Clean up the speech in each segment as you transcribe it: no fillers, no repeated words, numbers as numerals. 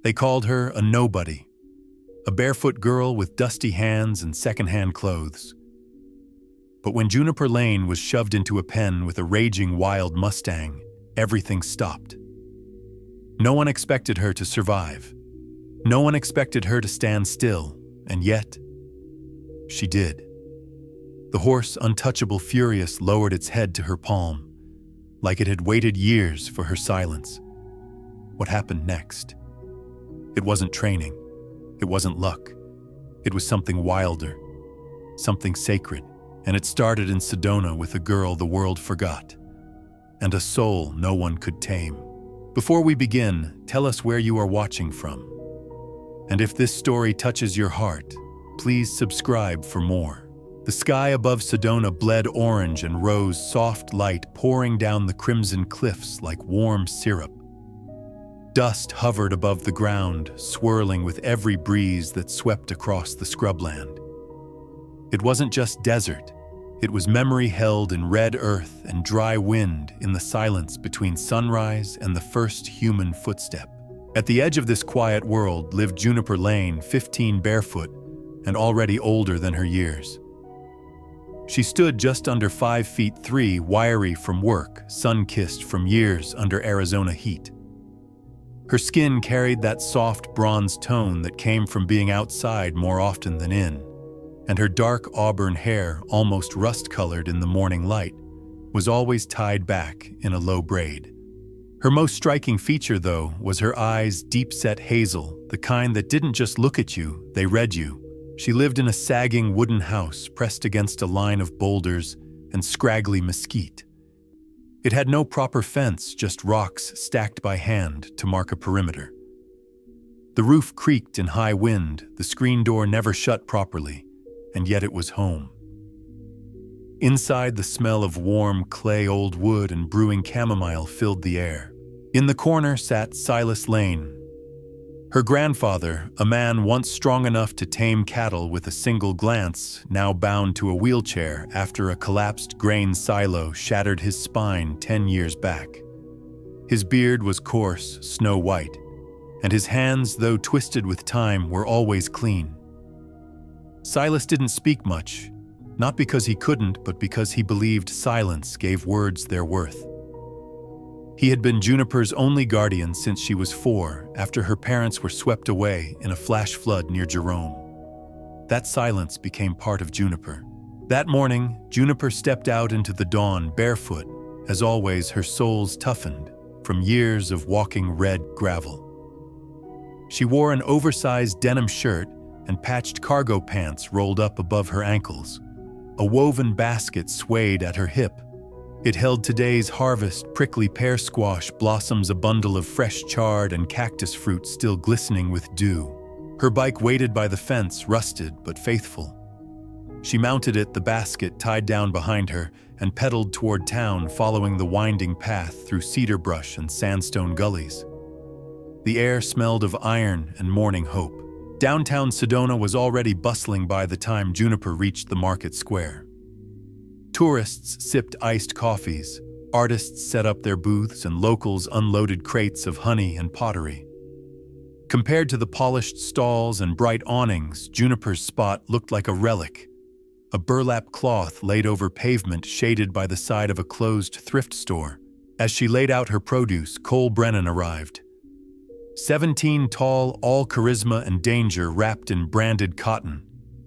They called her a nobody, a barefoot girl with dusty hands and secondhand clothes. But when Juniper Lane was shoved into a pen with a raging wild Mustang, everything stopped. No one expected her to survive. No one expected her to stand still, and yet, she did. The horse, untouchable furious, lowered its head to her palm, like it had waited years for her silence. What happened next? It wasn't training. It wasn't luck. It was something wilder, something sacred, and it started in Sedona with a girl the world forgot, and a soul no one could tame. Before we begin, tell us where you are watching from. And if this story touches your heart, please subscribe for more. The sky above Sedona bled orange and rose soft light pouring down the crimson cliffs like warm syrup. Dust hovered above the ground, swirling with every breeze that swept across the scrubland. It wasn't just desert. It was memory held in red earth and dry wind in the silence between sunrise and the first human footstep. At the edge of this quiet world lived Juniper Lane, 15 barefoot and already older than her years. She stood just under 5'3", wiry from work, sun-kissed from years under Arizona heat. Her skin carried that soft bronze tone that came from being outside more often than in, and her dark auburn hair, almost rust-colored in the morning light, was always tied back in a low braid. Her most striking feature, though, was her eyes, deep-set hazel, the kind that didn't just look at you, they read you. She lived in a sagging wooden house pressed against a line of boulders and scraggly mesquite. It had no proper fence, just rocks stacked by hand to mark a perimeter. The roof creaked in high wind, the screen door never shut properly, and yet it was home. Inside, the smell of warm clay old wood and brewing chamomile filled the air. In the corner sat Silas Lane. Her grandfather, a man once strong enough to tame cattle with a single glance, now bound to a wheelchair after a collapsed grain silo shattered his spine 10 years back. His beard was coarse, snow-white, and his hands, though twisted with time, were always clean. Silas didn't speak much, not because he couldn't, but because he believed silence gave words their worth. He had been Juniper's only guardian since she was 4, after her parents were swept away in a flash flood near Jerome. That silence became part of Juniper. That morning, Juniper stepped out into the dawn barefoot. As always, her soles toughened from years of walking red gravel. She wore an oversized denim shirt and patched cargo pants rolled up above her ankles. A woven basket swayed at her hip. It held today's harvest, prickly pear squash blossoms, a bundle of fresh chard, and cactus fruit still glistening with dew. Her bike waited by the fence, rusted but faithful. She mounted it, the basket tied down behind her, and pedaled toward town, following the winding path through cedar brush and sandstone gullies. The air smelled of iron and morning hope. Downtown Sedona was already bustling by the time Juniper reached the market square. Tourists sipped iced coffees, artists set up their booths, and locals unloaded crates of honey and pottery. Compared to the polished stalls and bright awnings, Juniper's spot looked like a relic, a burlap cloth laid over pavement shaded by the side of a closed thrift store. As she laid out her produce, Cole Brennan arrived. 17 tall, all charisma and danger wrapped in branded cotton.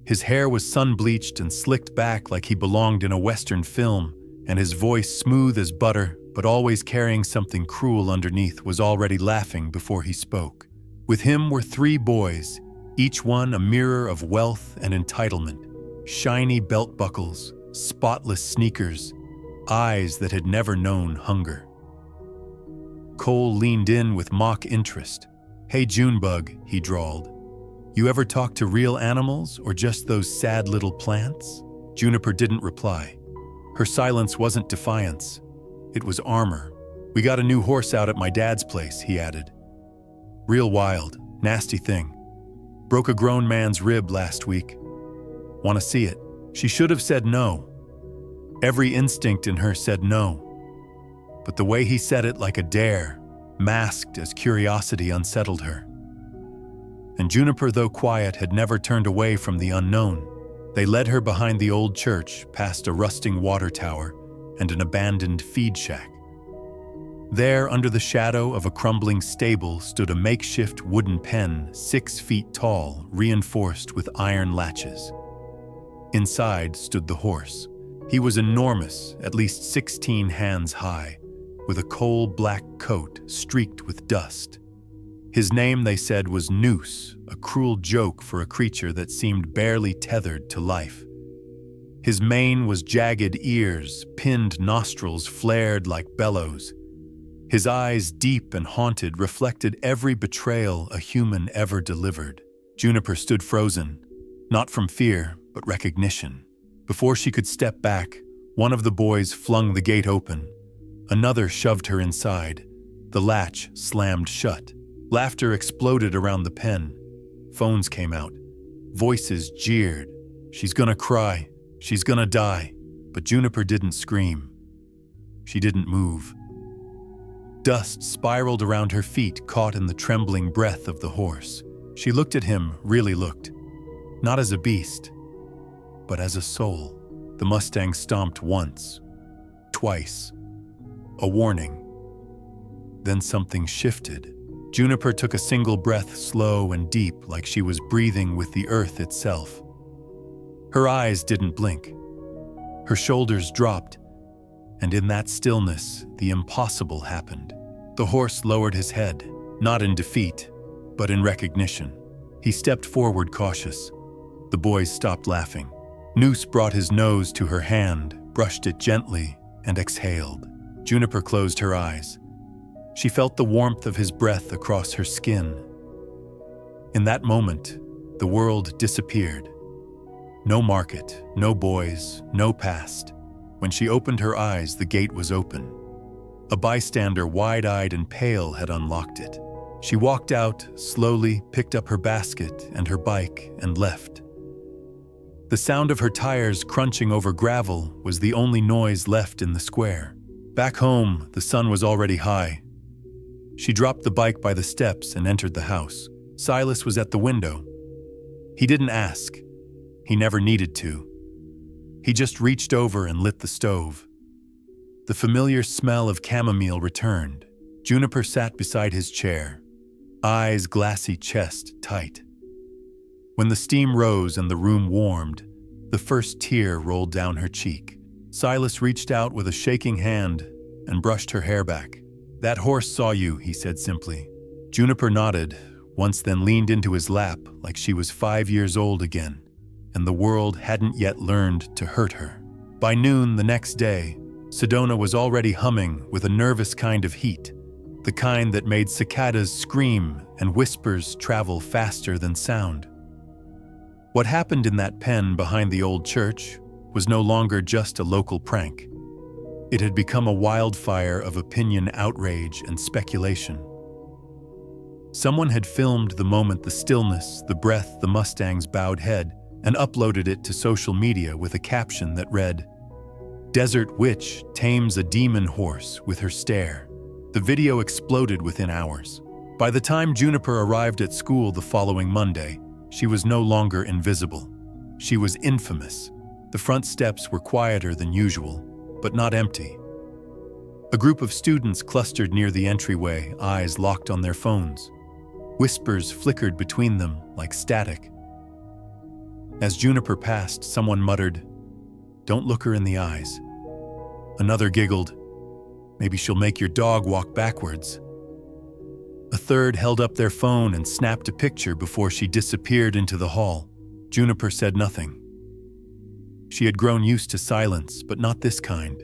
His hair was sun-bleached and slicked back like he belonged in a Western film, and his voice, smooth as butter, but always carrying something cruel underneath, was already laughing before he spoke. With him were 3 boys, each one a mirror of wealth and entitlement. Shiny belt buckles, spotless sneakers, eyes that had never known hunger. Cole leaned in with mock interest. "Hey, Junebug," he drawled. "You ever talk to real animals or just those sad little plants?" Juniper didn't reply. Her silence wasn't defiance. It was armor. "We got a new horse out at my dad's place," he added. "Real wild, nasty thing. Broke a grown man's rib last week. Want to see it?" She should have said no. Every instinct in her said no. But the way he said it, like a dare, masked as curiosity, unsettled her. and Juniper, though quiet, had never turned away from the unknown. They led her behind the old church, past a rusting water tower and an abandoned feed shack. There, under the shadow of a crumbling stable, stood a makeshift wooden pen 6 feet tall, reinforced with iron latches. Inside stood the horse. He was enormous, at least 16 hands high, with a coal-black coat streaked with dust. His name, they said, was Noose, a cruel joke for a creature that seemed barely tethered to life. His mane was jagged ears, pinned nostrils flared like bellows. His eyes, deep and haunted, reflected every betrayal a human ever delivered. Juniper stood frozen, not from fear, but recognition. Before she could step back, one of the boys flung the gate open. Another shoved her inside. The latch slammed shut. Laughter exploded around the pen. Phones came out. Voices jeered. "She's gonna cry. She's gonna die." But Juniper didn't scream. She didn't move. Dust spiraled around her feet, caught in the trembling breath of the horse. She looked at him, really looked. Not as a beast, but as a soul. The Mustang stomped once, twice. A warning. Then something shifted. Juniper took a single breath, slow and deep, like she was breathing with the earth itself. Her eyes didn't blink. Her shoulders dropped, and in that stillness, the impossible happened. The horse lowered his head, not in defeat, but in recognition. He stepped forward, cautious. The boys stopped laughing. Noose brought his nose to her hand, brushed it gently, and exhaled. Juniper closed her eyes. She felt the warmth of his breath across her skin. In that moment, the world disappeared. No market, no boys, no past. When she opened her eyes, the gate was open. A bystander, wide-eyed and pale, had unlocked it. She walked out, slowly picked up her basket and her bike, and left. The sound of her tires crunching over gravel was the only noise left in the square. Back home, the sun was already high. She dropped the bike by the steps and entered the house. Silas was at the window. He didn't ask. He never needed to. He just reached over and lit the stove. The familiar smell of chamomile returned. Juniper sat beside his chair, eyes glassy, chest tight. When the steam rose and the room warmed, the first tear rolled down her cheek. Silas reached out with a shaking hand and brushed her hair back. "That horse saw you," he said simply. Juniper nodded, once then leaned into his lap like she was 5 years old again, and the world hadn't yet learned to hurt her. By noon the next day, Sedona was already humming with a nervous kind of heat, the kind that made cicadas scream and whispers travel faster than sound. What happened in that pen behind the old church was no longer just a local prank. It had become a wildfire of opinion, outrage, and speculation. Someone had filmed the moment, the stillness, the breath, the Mustang's bowed head, and uploaded it to social media with a caption that read, "Desert Witch tames a demon horse with her stare." The video exploded within hours. By the time Juniper arrived at school the following Monday, she was no longer invisible. She was infamous. The front steps were quieter than usual, but not empty. A group of students clustered near the entryway, eyes locked on their phones. Whispers flickered between them like static. As Juniper passed, someone muttered, "Don't look her in the eyes." Another giggled, "Maybe she'll make your dog walk backwards." A third held up their phone and snapped a picture before she disappeared into the hall. Juniper said nothing. She had grown used to silence, but not this kind.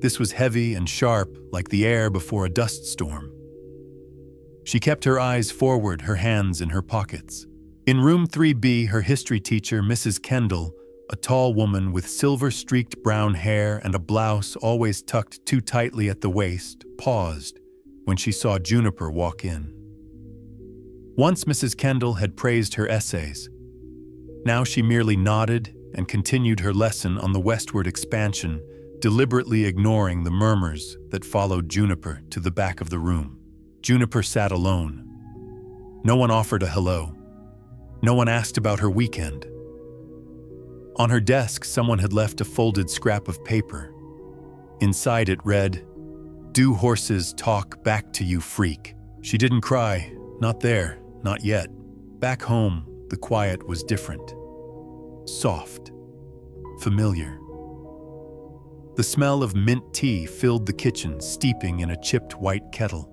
This was heavy and sharp, like the air before a dust storm. She kept her eyes forward, her hands in her pockets. In room 3B, her history teacher, Mrs. Kendall, a tall woman with silver-streaked brown hair and a blouse always tucked too tightly at the waist, paused when she saw Juniper walk in. Once Mrs. Kendall had praised her essays. Now she merely nodded and continued her lesson on the westward expansion, deliberately ignoring the murmurs that followed Juniper to the back of the room. Juniper sat alone. No one offered a hello. No one asked about her weekend. On her desk, someone had left a folded scrap of paper. Inside it read, "Do horses talk back to you, freak?" She didn't cry. Not there, not yet. Back home, the quiet was different. Soft. Familiar. The smell of mint tea filled the kitchen, steeping in a chipped white kettle.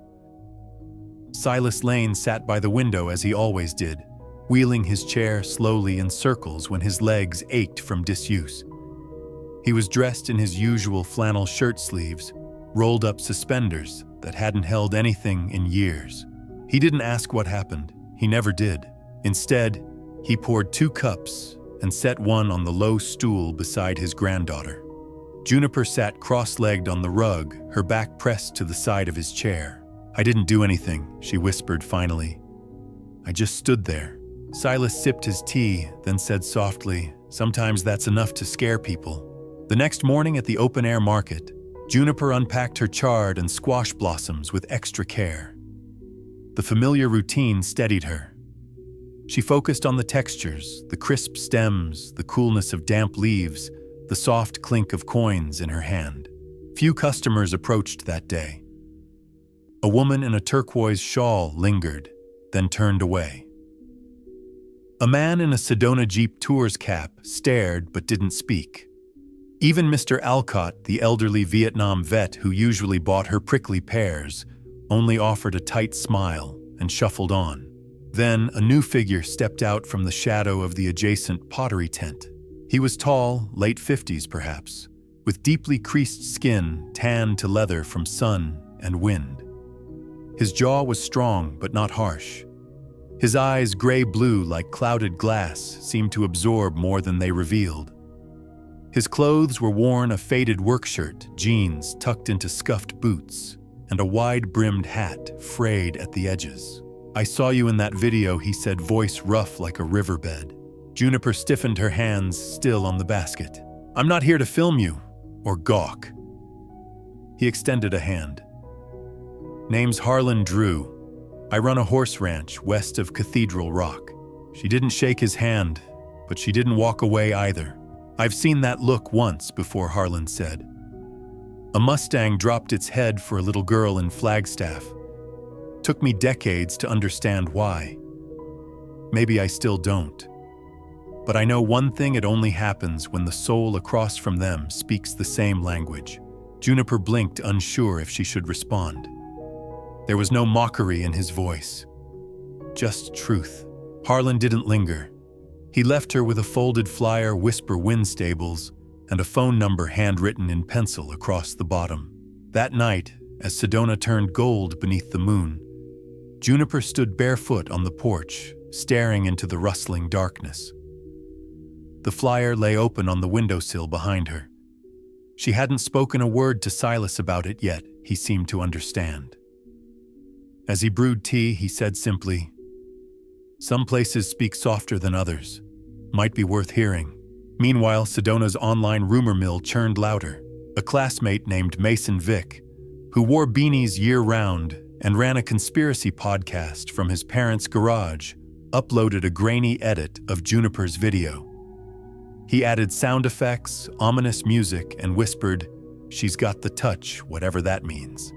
Silas Lane sat by the window as he always did, wheeling his chair slowly in circles when his legs ached from disuse. He was dressed in his usual flannel shirt sleeves, rolled up suspenders that hadn't held anything in years. He didn't ask what happened. He never did. Instead, he poured 2 cups and set one on the low stool beside his granddaughter. Juniper sat cross-legged on the rug, her back pressed to the side of his chair. "I didn't do anything," she whispered finally. "I just stood there." Silas sipped his tea, then said softly, "Sometimes that's enough to scare people." The next morning at the open-air market, Juniper unpacked her chard and squash blossoms with extra care. The familiar routine steadied her. She focused on the textures, the crisp stems, the coolness of damp leaves, the soft clink of coins in her hand. Few customers approached that day. A woman in a turquoise shawl lingered, then turned away. A man in a Sedona Jeep Tours cap stared but didn't speak. Even Mr. Alcott, the elderly Vietnam vet who usually bought her prickly pears, only offered a tight smile and shuffled on. Then a new figure stepped out from the shadow of the adjacent pottery tent. He was tall, late 50s perhaps, with deeply creased skin tanned to leather from sun and wind. His jaw was strong but not harsh. His eyes, gray-blue like clouded glass, seemed to absorb more than they revealed. His clothes were worn a faded work shirt, jeans tucked into scuffed boots, and a wide-brimmed hat frayed at the edges. "I saw you in that video," he said, voice rough like a riverbed. Juniper stiffened her hands, still on the basket. "I'm not here to film you, or gawk." He extended a hand. "Name's Harlan Drew. I run a horse ranch west of Cathedral Rock." She didn't shake his hand, but she didn't walk away either. "I've seen that look once before," Harlan said. "A Mustang dropped its head for a little girl in Flagstaff. Took me decades to understand why. Maybe I still don't. But I know one thing: it only happens when the soul across from them speaks the same language." Juniper blinked, unsure if she should respond. There was no mockery in his voice, just truth. Harlan didn't linger. He left her with a folded flyer, "Whisper Wind Stables," and a phone number handwritten in pencil across the bottom. That night, as Sedona turned gold beneath the moon, Juniper stood barefoot on the porch, staring into the rustling darkness. The flyer lay open on the windowsill behind her. She hadn't spoken a word to Silas about it yet. He seemed to understand. As he brewed tea, he said simply, "Some places speak softer than others. Might be worth hearing." Meanwhile, Sedona's online rumor mill churned louder. A classmate named Mason Vick, who wore beanies year-round and ran a conspiracy podcast from his parents' garage, uploaded a grainy edit of Juniper's video. He added sound effects, ominous music, and whispered, "She's got the touch, whatever that means."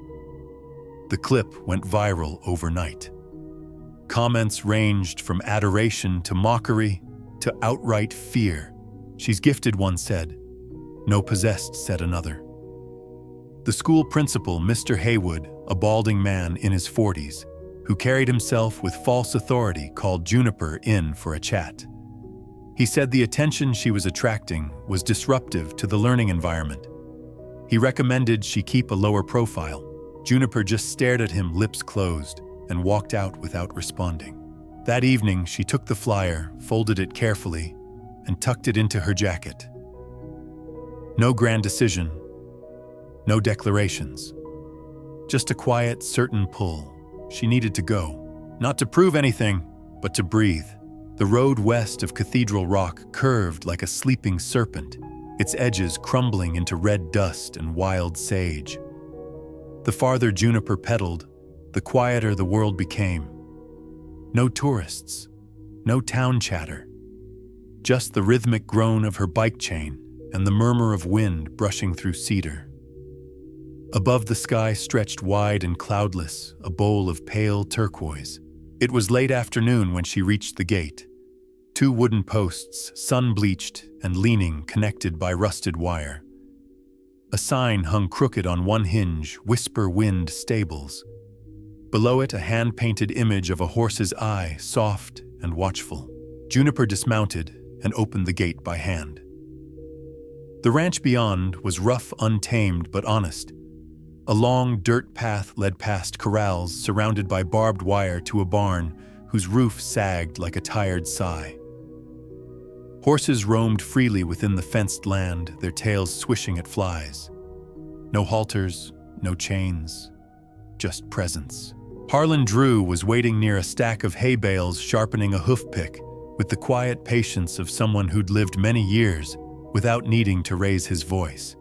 The clip went viral overnight. Comments ranged from adoration to mockery to outright fear. "She's gifted," one said. "No possessed," said another. The school principal, Mr. Haywood, a balding man in his 40s, who carried himself with false authority, called Juniper in for a chat. He said the attention she was attracting was disruptive to the learning environment. He recommended she keep a lower profile. Juniper just stared at him, lips closed, and walked out without responding. That evening, she took the flyer, folded it carefully, and tucked it into her jacket. No grand decision, no declarations. Just a quiet, certain pull. She needed to go. Not to prove anything, but to breathe. The road west of Cathedral Rock curved like a sleeping serpent, its edges crumbling into red dust and wild sage. The farther Juniper pedaled, the quieter the world became. No tourists, no town chatter. Just the rhythmic groan of her bike chain and the murmur of wind brushing through cedar. Above the sky stretched wide and cloudless, a bowl of pale turquoise. It was late afternoon when she reached the gate. 2 wooden posts, sun-bleached and leaning, connected by rusted wire. A sign hung crooked on one hinge, Whisper Wind Stables. Below it, a hand-painted image of a horse's eye, soft and watchful. Juniper dismounted and opened the gate by hand. The ranch beyond was rough, untamed, but honest. A long dirt path led past corrals surrounded by barbed wire to a barn whose roof sagged like a tired sigh. Horses roamed freely within the fenced land, their tails swishing at flies. No halters, no chains, just presence. Harlan Drew was waiting near a stack of hay bales, sharpening a hoof pick with the quiet patience of someone who'd lived many years without needing to raise his voice.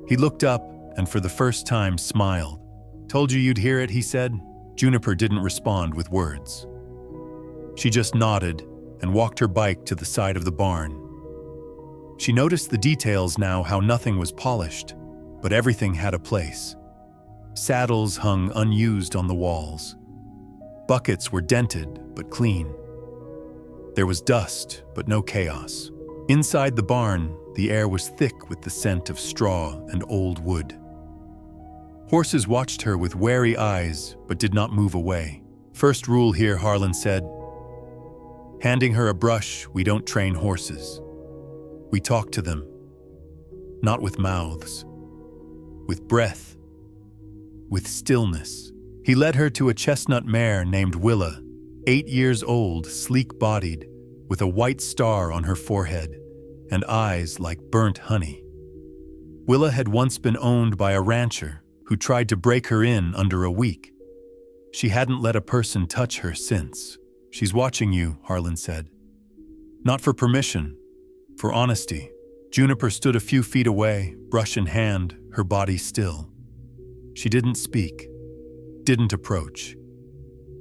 He looked up and for the first time smiled. "Told you you'd hear it," he said. Juniper didn't respond with words. She just nodded and walked her bike to the side of the barn. She noticed the details now, how nothing was polished, but everything had a place. Saddles hung unused on the walls. Buckets were dented but clean. There was dust, but no chaos. Inside the barn, the air was thick with the scent of straw and old wood. Horses watched her with wary eyes, but did not move away. "First rule here," Harlan said. Handing her a brush, "We don't train horses. We talk to them. Not with mouths. With breath. With stillness." He led her to a chestnut mare named Willa, 8 years old, sleek-bodied, with a white star on her forehead and eyes like burnt honey. Willa had once been owned by a rancher who tried to break her in under a week. She hadn't let a person touch her since. "She's watching you," Harlan said. "Not for permission, for honesty." Juniper stood a few feet away, brush in hand, her body still. She didn't speak, didn't approach.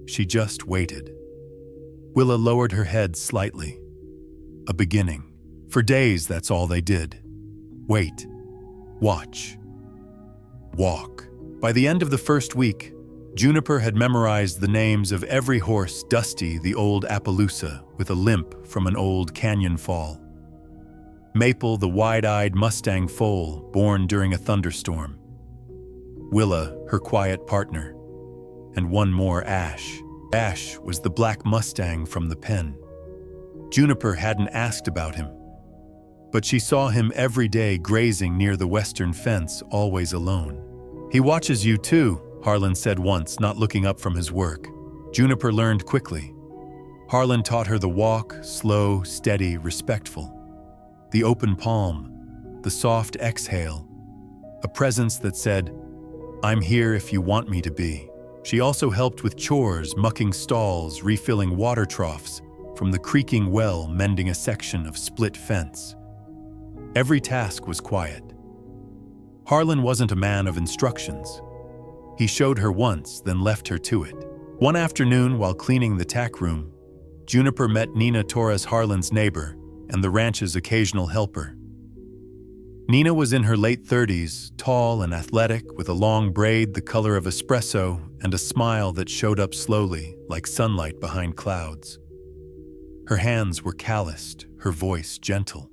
She just waited. Willa lowered her head slightly. A beginning. For days, that's all they did. Wait. Watch. Walk. By the end of the first week, Juniper had memorized the names of every horse: Dusty, the old Appaloosa, with a limp from an old canyon fall; Maple, the wide-eyed Mustang foal, born during a thunderstorm; Willa, her quiet partner; and one more, Ash. Ash was the black Mustang from the pen. Juniper hadn't asked about him, but she saw him every day grazing near the western fence, always alone. "He watches you too," Harlan said once, not looking up from his work. Juniper learned quickly. Harlan taught her the walk, slow, steady, respectful. The open palm, the soft exhale, a presence that said, "I'm here if you want me to be." She also helped with chores, mucking stalls, refilling water troughs, from the creaking well mending a section of split fence. Every task was quiet. Harlan wasn't a man of instructions. He showed her once, then left her to it. One afternoon, while cleaning the tack room, Juniper met Nina Torres, Harlan's neighbor and the ranch's occasional helper. Nina was in her late 30s, tall and athletic, with a long braid the color of espresso and a smile that showed up slowly, like sunlight behind clouds. Her hands were calloused, her voice gentle.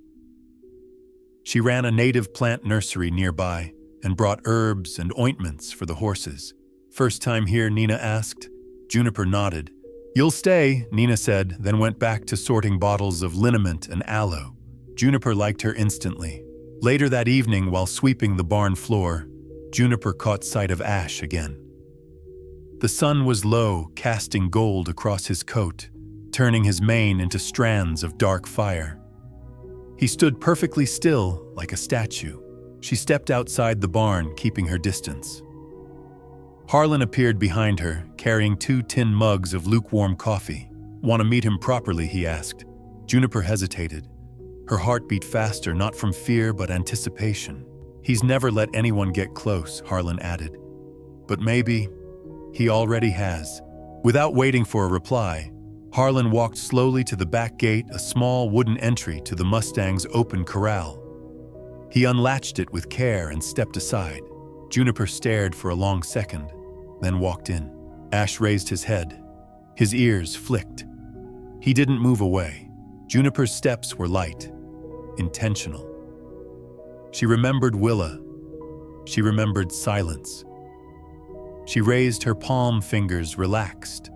She ran a native plant nursery nearby and brought herbs and ointments for the horses. "First time here?" Nina asked. Juniper nodded. "You'll stay," Nina said, then went back to sorting bottles of liniment and aloe. Juniper liked her instantly. Later that evening, while sweeping the barn floor, Juniper caught sight of Ash again. The sun was low, casting gold across his coat, turning his mane into strands of dark fire. He stood perfectly still, like a statue. She stepped outside the barn, keeping her distance. Harlan appeared behind her, carrying 2 tin mugs of lukewarm coffee. "Want to meet him properly?" he asked. Juniper hesitated. Her heart beat faster, not from fear but anticipation. "He's never let anyone get close," Harlan added. "But maybe he already has." Without waiting for a reply, Harlan walked slowly to the back gate, a small wooden entry to the Mustang's open corral. He unlatched it with care and stepped aside. Juniper stared for a long second, then walked in. Ash raised his head. His ears flicked. He didn't move away. Juniper's steps were light, intentional. She remembered Willa. She remembered silence. She raised her palm fingers, relaxed.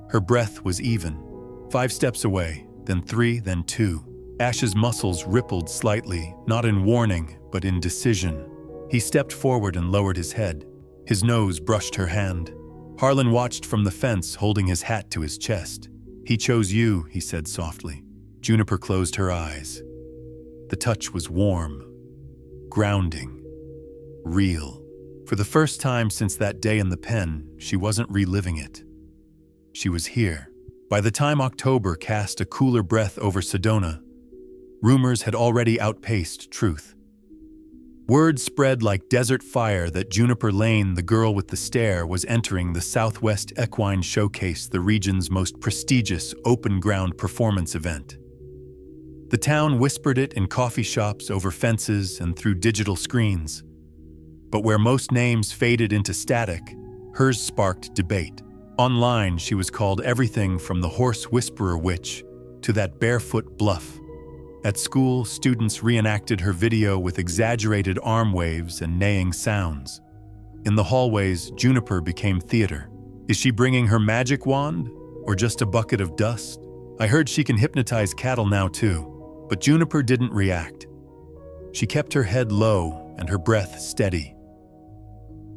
Her breath was even. 5 steps away, then 3, then 2. Ash's muscles rippled slightly, not in warning, but in decision. He stepped forward and lowered his head. His nose brushed her hand. Harlan watched from the fence, holding his hat to his chest. "He chose you," he said softly. Juniper closed her eyes. The touch was warm, grounding, real. For the first time since that day in the pen, she wasn't reliving it. She was here. By the time October cast a cooler breath over Sedona, rumors had already outpaced truth. Word spread like desert fire that Juniper Lane, the girl with the stare, was entering the Southwest Equine Showcase, the region's most prestigious open-ground performance event. The town whispered it in coffee shops, over fences, and through digital screens. But where most names faded into static, hers sparked debate. Online, she was called everything from the horse whisperer witch to that barefoot bluff. At school, students reenacted her video with exaggerated arm waves and neighing sounds. In the hallways, Juniper became theater. Is she bringing her magic wand, or just a bucket of dust? I heard she can hypnotize cattle now too, but Juniper didn't react. She kept her head low and her breath steady.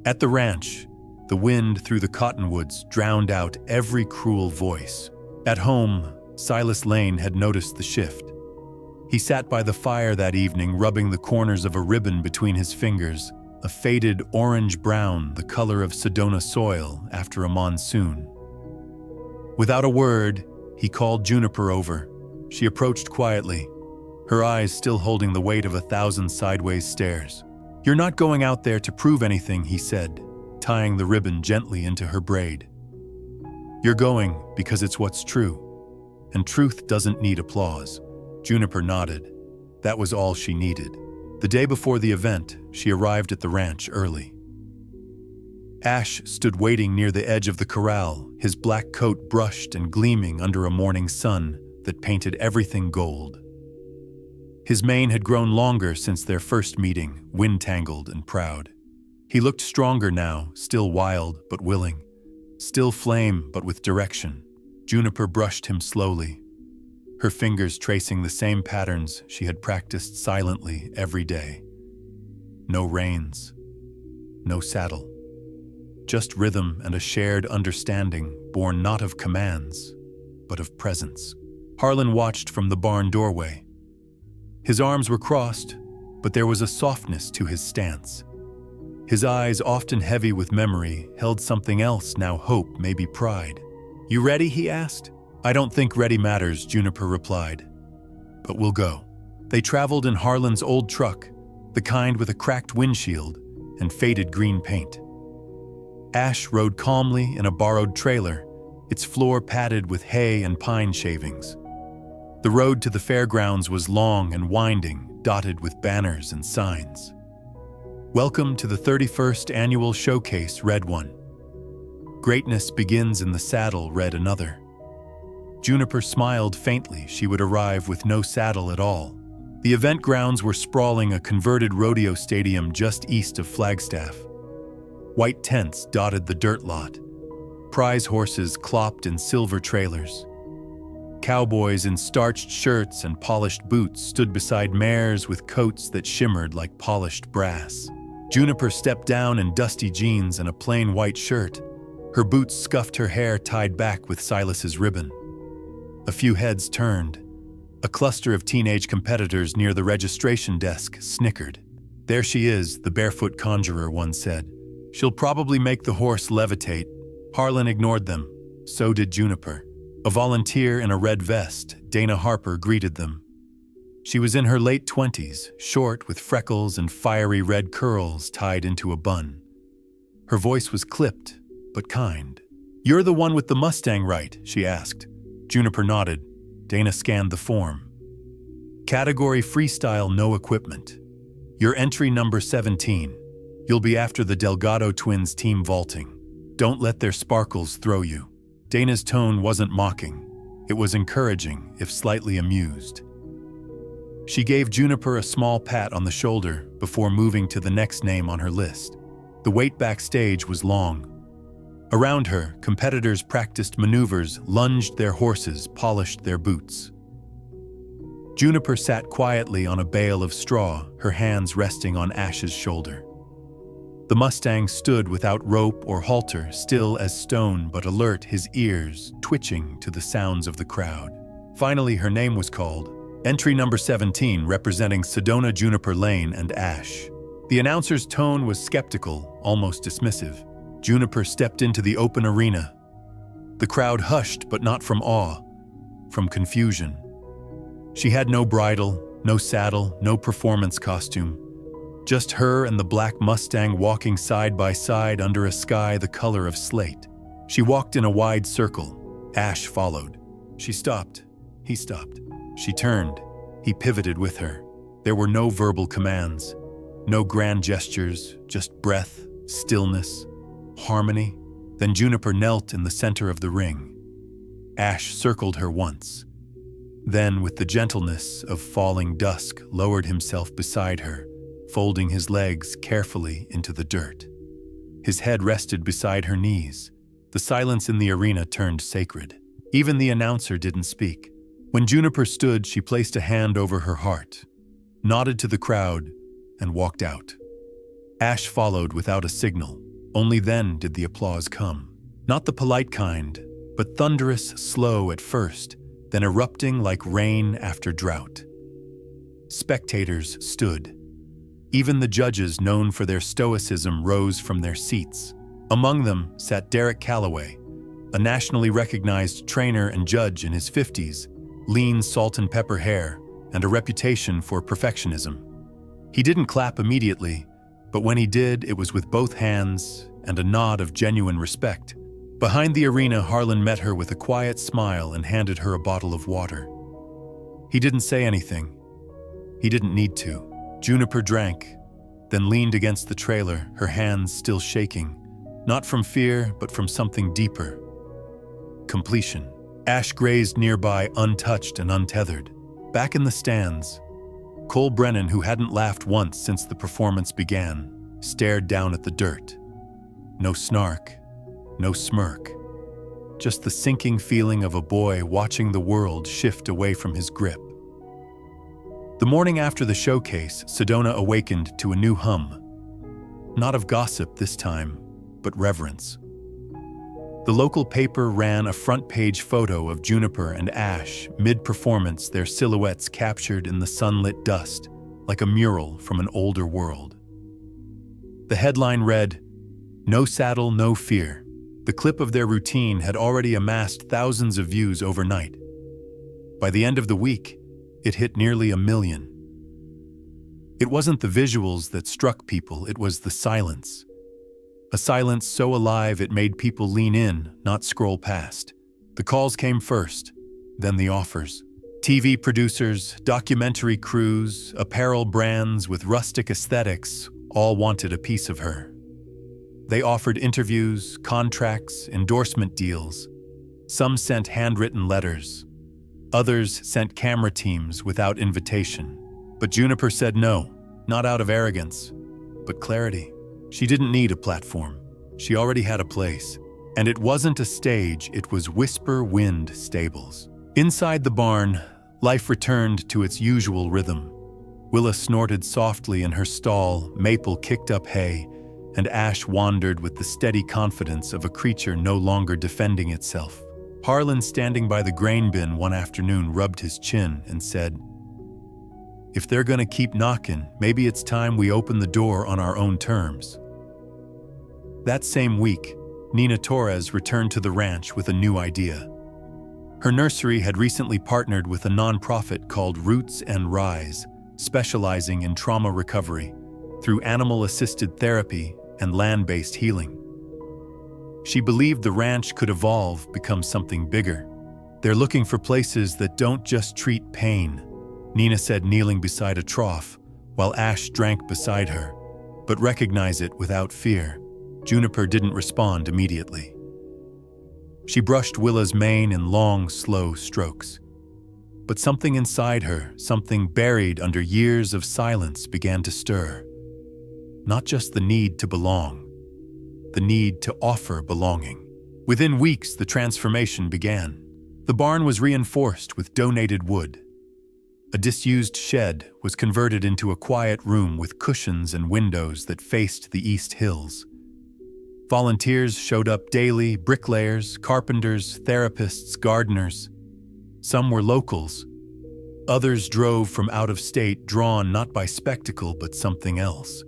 At the ranch, the wind through the cottonwoods drowned out every cruel voice. At home, Silas Lane had noticed the shift. He sat by the fire that evening, rubbing the corners of a ribbon between his fingers, a faded orange-brown, the color of Sedona soil after a monsoon. Without a word, he called Juniper over. She approached quietly, her eyes still holding the weight of 1,000 sideways stares. "You're not going out there to prove anything," he said, tying the ribbon gently into her braid. "You're going because it's what's true, and truth doesn't need applause." Juniper nodded. That was all she needed. The day before the event, she arrived at the ranch early. Ash stood waiting near the edge of the corral, his black coat brushed and gleaming under a morning sun that painted everything gold. His mane had grown longer since their first meeting, wind-tangled and proud. He looked stronger now, still wild but willing, still flame but with direction. Juniper brushed him slowly, her fingers tracing the same patterns she had practiced silently every day. No reins, no saddle, just rhythm and a shared understanding born not of commands, but of presence. Harlan watched from the barn doorway. His arms were crossed, but there was a softness to his stance. His eyes, often heavy with memory, held something else, now hope, maybe pride. "You ready?" he asked. "I don't think ready matters," Juniper replied. "But we'll go." They traveled in Harlan's old truck, the kind with a cracked windshield and faded green paint. Ash rode calmly in a borrowed trailer, its floor padded with hay and pine shavings. The road to the fairgrounds was long and winding, dotted with banners and signs. "Welcome to the 31st Annual Showcase," read one. "Greatness begins in the saddle," read another. Juniper smiled faintly. She would arrive with no saddle at all. The event grounds were sprawling, a converted rodeo stadium just east of Flagstaff. White tents dotted the dirt lot. Prize horses clopped in silver trailers. Cowboys in starched shirts and polished boots stood beside mares with coats that shimmered like polished brass. Juniper stepped down in dusty jeans and a plain white shirt. Her boots scuffed, her hair tied back with Silas's ribbon. A few heads turned. A cluster of teenage competitors near the registration desk snickered. "There she is," the barefoot conjurer, one said. "She'll probably make the horse levitate." Harlan ignored them. So did Juniper. A volunteer in a red vest, Dana Harper, greeted them. She was in her late 20s, short with freckles and fiery red curls tied into a bun. Her voice was clipped, but kind. "You're the one with the Mustang, right?" she asked. Juniper nodded. Dana scanned the form. "Category freestyle, no equipment. Your entry number 17. You'll be after the Delgado twins team vaulting. Don't let their sparkles throw you." Dana's tone wasn't mocking. It was encouraging, if slightly amused. She gave Juniper a small pat on the shoulder before moving to the next name on her list. The wait backstage was long. Around her, competitors practiced maneuvers, lunged their horses, polished their boots. Juniper sat quietly on a bale of straw, her hands resting on Ash's shoulder. The Mustang stood without rope or halter, still as stone but alert, his ears twitching to the sounds of the crowd. Finally, her name was called. Entry number 17, representing Sedona, Juniper Lane, and Ash. The announcer's tone was skeptical, almost dismissive. Juniper stepped into the open arena. The crowd hushed, but not from awe, from confusion. She had no bridle, no saddle, no performance costume. Just her and the black Mustang walking side by side under a sky the color of slate. She walked in a wide circle. Ash followed. She stopped. He stopped. She turned. He pivoted with her. There were no verbal commands, no grand gestures, just breath, stillness, harmony. Then Juniper knelt in the center of the ring. Ash circled her once. Then, with the gentleness of falling dusk, lowered himself beside her, folding his legs carefully into the dirt. His head rested beside her knees. The silence in the arena turned sacred. Even the announcer didn't speak. When Juniper stood, she placed a hand over her heart, nodded to the crowd, and walked out. Ash followed without a signal. Only then did the applause come. Not the polite kind, but thunderous, slow at first, then erupting like rain after drought. Spectators stood. Even the judges, known for their stoicism, rose from their seats. Among them sat Derek Calloway, a nationally recognized trainer and judge in his 50s, lean salt and pepper hair, and a reputation for perfectionism. He didn't clap immediately, but when he did, it was with both hands and a nod of genuine respect. Behind the arena, Harlan met her with a quiet smile and handed her a bottle of water. He didn't say anything. He didn't need to. Juniper drank, then leaned against the trailer, her hands still shaking, not from fear, but from something deeper. Completion. Ash grazed nearby, untouched and untethered. Back in the stands, Cole Brennan, who hadn't laughed once since the performance began, stared down at the dirt. No snark, no smirk, just the sinking feeling of a boy watching the world shift away from his grip. The morning after the showcase, Sedona awakened to a new hum. Not of gossip this time, but reverence. The local paper ran a front-page photo of Juniper and Ash, mid-performance, their silhouettes captured in the sunlit dust, like a mural from an older world. The headline read, "No saddle, no fear." The clip of their routine had already amassed thousands of views overnight. By the end of the week, it hit nearly 1 million. It wasn't the visuals that struck people, it was the silence. A silence so alive it made people lean in, not scroll past. The calls came first, then the offers. TV producers, documentary crews, apparel brands with rustic aesthetics all wanted a piece of her. They offered interviews, contracts, endorsement deals. Some sent handwritten letters. Others sent camera teams without invitation. But Juniper said no, not out of arrogance, but clarity. She didn't need a platform. She already had a place. And it wasn't a stage, it was Whisper Wind Stables. Inside the barn, life returned to its usual rhythm. Willa snorted softly in her stall, Maple kicked up hay, and Ash wandered with the steady confidence of a creature no longer defending itself. Harlan, standing by the grain bin one afternoon, rubbed his chin and said, "If they're gonna keep knocking, maybe it's time we open the door on our own terms." That same week, Nina Torres returned to the ranch with a new idea. Her nursery had recently partnered with a nonprofit called Roots and Rise, specializing in trauma recovery through animal-assisted therapy and land-based healing. She believed the ranch could evolve, become something bigger. They're looking for places that don't just treat pain, Nina said, kneeling beside a trough, while Ash drank beside her, but recognize it without fear. Juniper didn't respond immediately. She brushed Willa's mane in long, slow strokes. But something inside her, something buried under years of silence, began to stir. Not just the need to belong, the need to offer belonging. Within weeks, the transformation began. The barn was reinforced with donated wood. A disused shed was converted into a quiet room with cushions and windows that faced the East Hills. Volunteers showed up daily: bricklayers, carpenters, therapists, gardeners. Some were locals. Others drove from out of state, drawn not by spectacle but something else,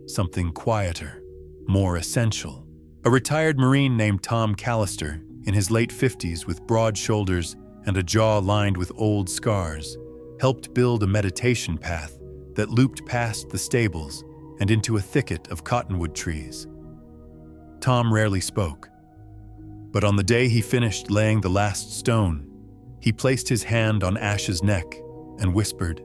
something quieter, more essential. A retired Marine named Tom Callister, in his late 50s with broad shoulders and a jaw lined with old scars, helped build a meditation path that looped past the stables and into a thicket of cottonwood trees. Tom rarely spoke, but on the day he finished laying the last stone, he placed his hand on Ash's neck and whispered,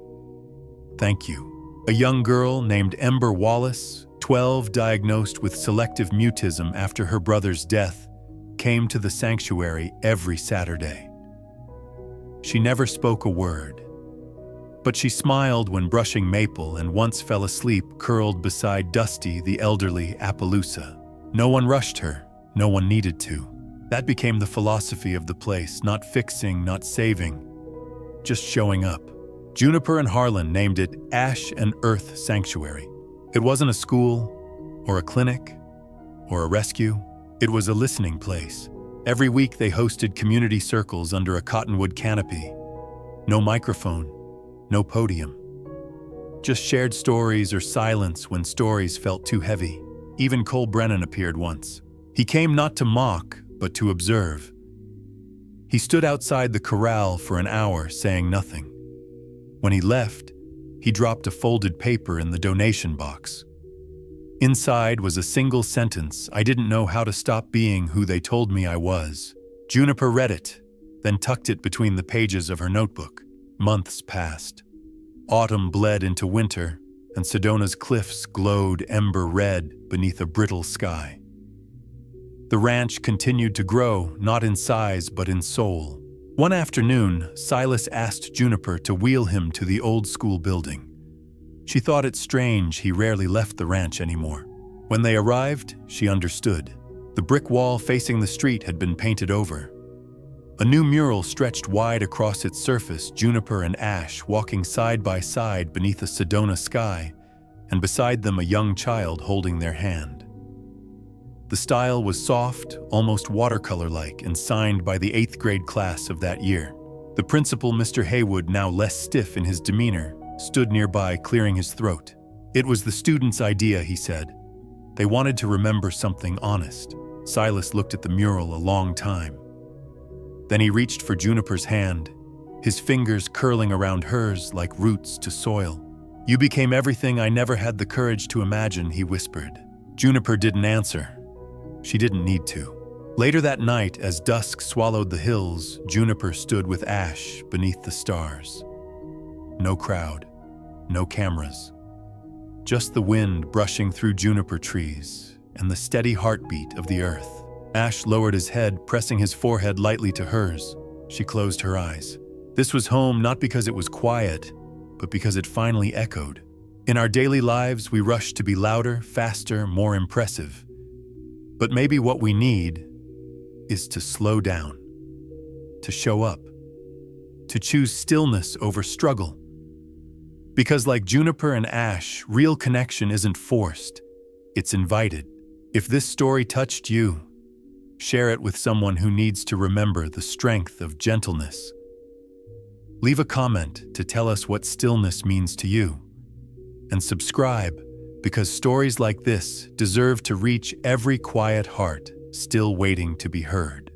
"Thank you." A young girl named Ember Wallace, 12, diagnosed with selective mutism after her brother's death, came to the sanctuary every Saturday. She never spoke a word, but she smiled when brushing maple and once fell asleep curled beside Dusty, the elderly Appaloosa. No one rushed her, no one needed to. That became the philosophy of the place: not fixing, not saving, just showing up. Juniper and Harlan named it Ash and Earth Sanctuary. It wasn't a school, or a clinic, or a rescue. It was a listening place. Every week they hosted community circles under a cottonwood canopy. No microphone, no podium. Just shared stories or silence when stories felt too heavy. Even Cole Brennan appeared once. He came not to mock, but to observe. He stood outside the corral for an hour, saying nothing. When he left, he dropped a folded paper in the donation box. Inside was a single sentence: "I didn't know how to stop being who they told me I was." Juniper read it, then tucked it between the pages of her notebook. Months passed. Autumn bled into winter, and Sedona's cliffs glowed ember red beneath a brittle sky. The ranch continued to grow, not in size but in soul. One afternoon, Silas asked Juniper to wheel him to the old school building. She thought it strange he rarely left the ranch anymore. When they arrived, she understood. The brick wall facing the street had been painted over. A new mural stretched wide across its surface: Juniper and Ash walking side by side beneath a Sedona sky, and beside them a young child holding their hand. The style was soft, almost watercolor-like, and signed by the 8th grade class of that year. The principal, Mr. Haywood, now less stiff in his demeanor, stood nearby, clearing his throat. It was the students' idea, he said. They wanted to remember something honest. Silas looked at the mural a long time. Then he reached for Juniper's hand, his fingers curling around hers like roots to soil. "You became everything I never had the courage to imagine," he whispered. Juniper didn't answer. She didn't need to. Later that night, as dusk swallowed the hills, Juniper stood with Ash beneath the stars. No crowd, no cameras. Just the wind brushing through juniper trees and the steady heartbeat of the earth. Ash lowered his head, pressing his forehead lightly to hers. She closed her eyes. This was home, not because it was quiet, but because it finally echoed. In our daily lives, we rush to be louder, faster, more impressive. But maybe what we need is to slow down, to show up, to choose stillness over struggle. Because like Juniper and Ash, real connection isn't forced, it's invited. If this story touched you, share it with someone who needs to remember the strength of gentleness. Leave a comment to tell us what stillness means to you. And subscribe, because stories like this deserve to reach every quiet heart still waiting to be heard.